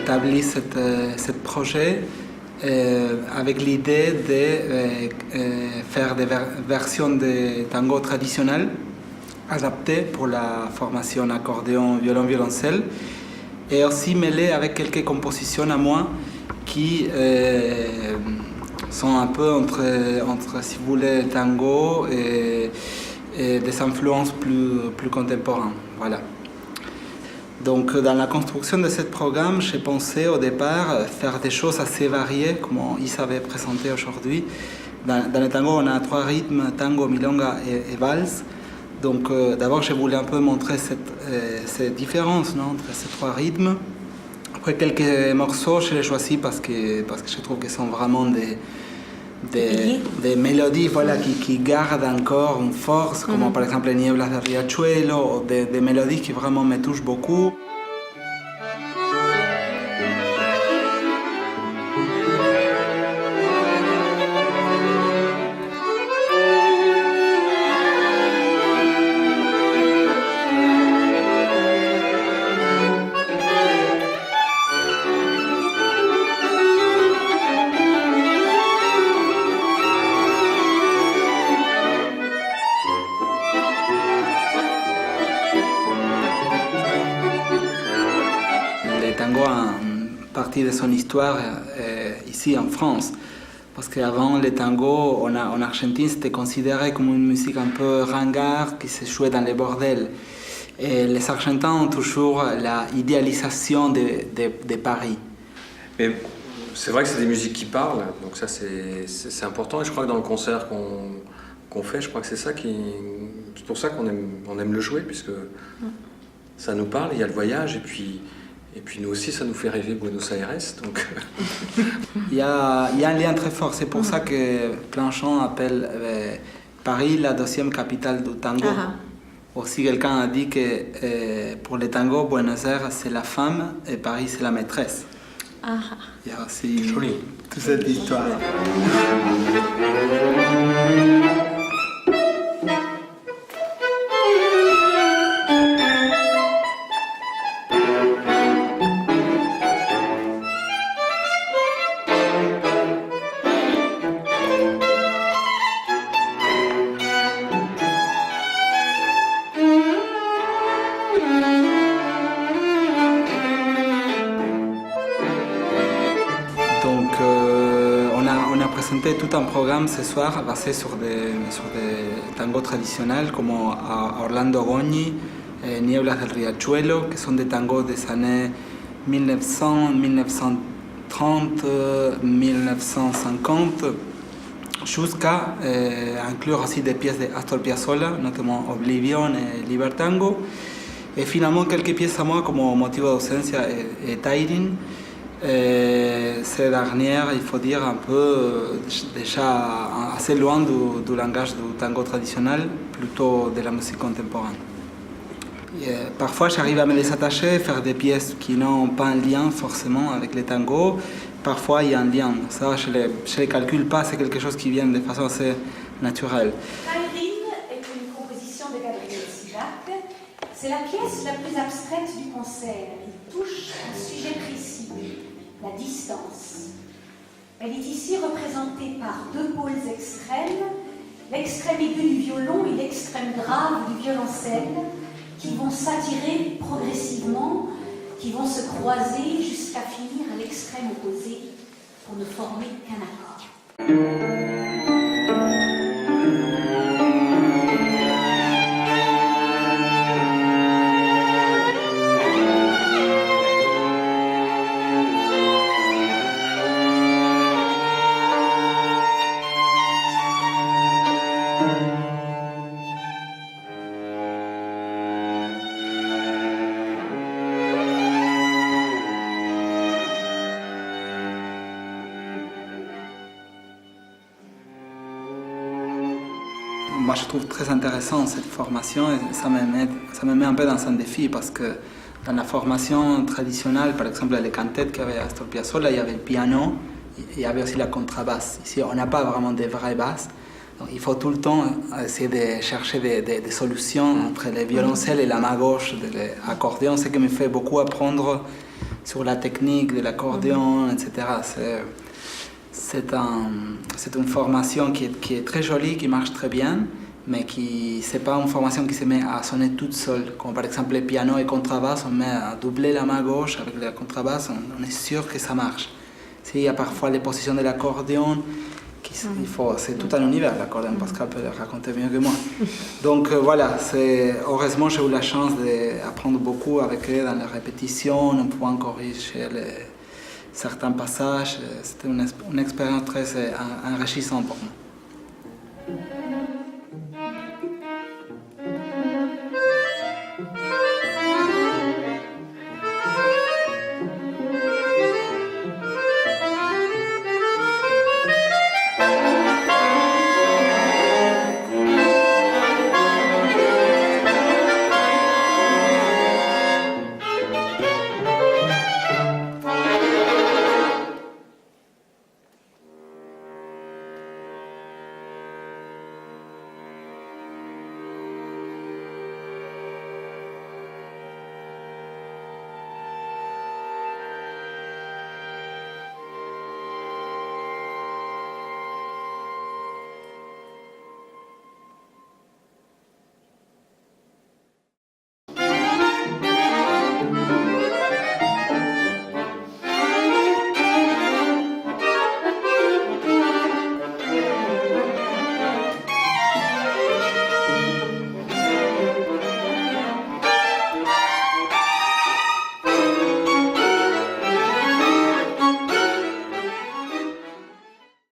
établi ce projet avec l'idée de faire des versions de tango traditionnelles adaptées pour la formation accordéon, violon, violoncelle, et aussi mêlées avec quelques compositions à moi qui sont un peu entre, si vous voulez, le tango et des influences plus contemporaines. Voilà. Donc, dans la construction de ce programme, j'ai pensé au départ faire des choses assez variées, comme Isa avait présenté aujourd'hui. Dans le tango, on a 3 rythmes, tango, milonga et valse. Donc, d'abord, je voulais un peu montrer cette différence entre ces 3 rythmes. Après, quelques morceaux, je les choisis parce que je trouve qu'ils sont vraiment des mélodies qui gardent encore une force, comme par exemple les Nieblas de Riachuelo, ou des mélodies qui vraiment me touchent beaucoup. De son histoire ici en France. Parce qu'avant, le tango en Argentine, c'était considéré comme une musique un peu ringarde qui se jouait dans les bordels. Et les Argentins ont toujours la idéalisation de Paris. Mais c'est vrai que c'est des musiques qui parlent, donc ça c'est important. Et je crois que dans le concert qu'on fait, je crois que c'est pour ça qu'on aime le jouer, puisque ça nous parle, il y a le voyage, et puis nous aussi, ça nous fait rêver Buenos Aires. Donc il y a un lien très fort. C'est pour ça que Planchon appelle Paris la 2e capitale du tango. Aussi, quelqu'un a dit que pour le tango, Buenos Aires, c'est la femme et Paris, c'est la maîtresse. Il y a aussi toute cette histoire. Tout un programme ce soir basé sur des tangos traditionnels comme à Orlando Gogni, Nieblas del Riachuelo, qui sont des tangos des années 1900, 1930, 1950, jusqu'à inclure aussi des pièces d'Astor Piazzolla, notamment Oblivion et Libertango, et finalement quelques pièces à moi comme Motivo d'ausencia et Tairin. Ces dernières, il faut dire, un peu déjà assez loin du langage du tango traditionnel, plutôt de la musique contemporaine. Parfois, j'arrive à me les attacher, faire des pièces qui n'ont pas un lien forcément avec le tango. Parfois, il y a un lien. Ça, je ne les calcule pas, c'est quelque chose qui vient de façon assez naturelle. Tairin est une composition de Gabriel Sivac. C'est la pièce la plus abstraite du concert. Il touche un sujet précis. La distance. Elle est ici représentée par 2 pôles extrêmes, l'extrême aigu du violon et l'extrême grave du violoncelle, qui vont s'attirer progressivement, qui vont se croiser jusqu'à finir à l'extrême opposé pour ne former qu'un accord. Moi, je trouve très intéressant cette formation et ça me met un peu dans un défi parce que dans la formation traditionnelle, par exemple, les cantates qu'il y avait à Astor Piazzolla, il y avait le piano, il y avait aussi la contrebasse. Ici, on n'a pas vraiment de vraies basses. Donc, il faut tout le temps essayer de chercher des solutions entre les violoncelles et la main gauche de l'accordéon. Ce qui me fait beaucoup apprendre, sur la technique de l'accordéon, etc. C'est une formation qui est très jolie, qui marche très bien, mais ce n'est pas une formation qui se met à sonner toute seule. Comme par exemple le piano et contrebasse, on met à doubler la main gauche avec la contrebasse, on est sûr que ça marche. Il y a parfois les positions de l'accordéon, c'est tout un univers l'accordéon, Pascal peut le raconter mieux que moi. Donc voilà, heureusement j'ai eu la chance d'apprendre beaucoup avec eux dans les répétitions, en pouvant corriger certains passages. C'était une expérience très enrichissante pour moi.